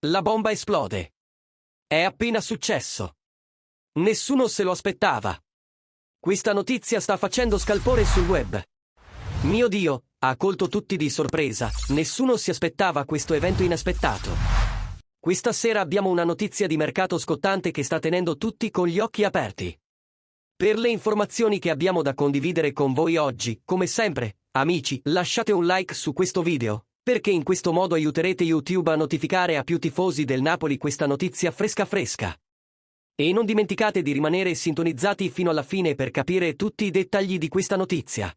La bomba esplode. È appena successo. Nessuno se lo aspettava. Questa notizia sta facendo scalpore sul web. Mio Dio, ha colto tutti di sorpresa, nessuno si aspettava questo evento inaspettato. Questa sera abbiamo una notizia di mercato scottante che sta tenendo tutti con gli occhi aperti. Per le informazioni che abbiamo da condividere con voi oggi, come sempre, amici, lasciate un like su questo video, perché in questo modo aiuterete YouTube a notificare a più tifosi del Napoli questa notizia fresca fresca. E non dimenticate di rimanere sintonizzati fino alla fine per capire tutti i dettagli di questa notizia.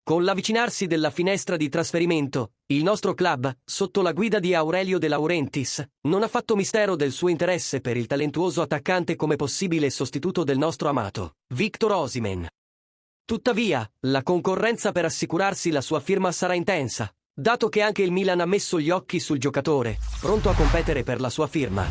Con l'avvicinarsi della finestra di trasferimento, il nostro club, sotto la guida di Aurelio De Laurentiis, non ha fatto mistero del suo interesse per il talentuoso attaccante come possibile sostituto del nostro amato, Victor Osimhen. Tuttavia, la concorrenza per assicurarsi la sua firma sarà intensa, dato che anche il Milan ha messo gli occhi sul giocatore, pronto a competere per la sua firma.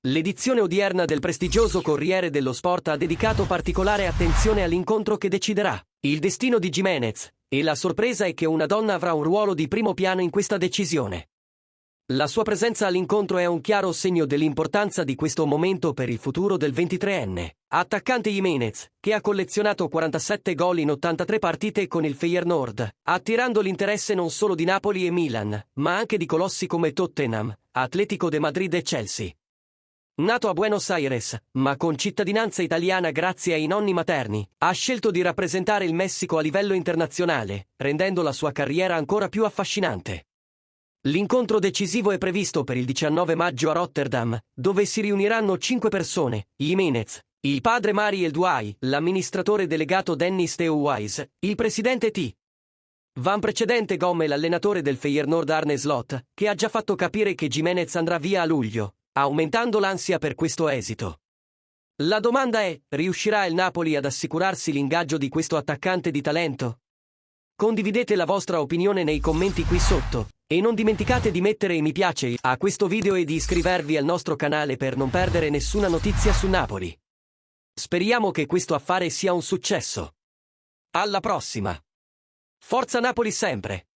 L'edizione odierna del prestigioso Corriere dello Sport ha dedicato particolare attenzione all'incontro che deciderà il destino di Giménez, e la sorpresa è che una donna avrà un ruolo di primo piano in questa decisione. La sua presenza all'incontro è un chiaro segno dell'importanza di questo momento per il futuro del 23enne attaccante Giménez, che ha collezionato 47 gol in 83 partite con il Feyenoord, attirando l'interesse non solo di Napoli e Milan, ma anche di colossi come Tottenham, Atletico de Madrid e Chelsea. Nato a Buenos Aires, ma con cittadinanza italiana grazie ai nonni materni, ha scelto di rappresentare il Messico a livello internazionale, rendendo la sua carriera ancora più affascinante. L'incontro decisivo è previsto per il 19 maggio a Rotterdam, dove si riuniranno 5 persone: Giménez, il padre Mari El Douai, l'amministratore delegato Dennis Theo Wise, il presidente T. Van Precedente e l'allenatore del Feyenoord Arne Slot, che ha già fatto capire che Giménez andrà via a luglio, aumentando l'ansia per questo esito. La domanda è: riuscirà il Napoli ad assicurarsi l'ingaggio di questo attaccante di talento? Condividete la vostra opinione nei commenti qui sotto, e non dimenticate di mettere mi piace a questo video e di iscrivervi al nostro canale per non perdere nessuna notizia su Napoli. Speriamo che questo affare sia un successo. Alla prossima! Forza Napoli sempre!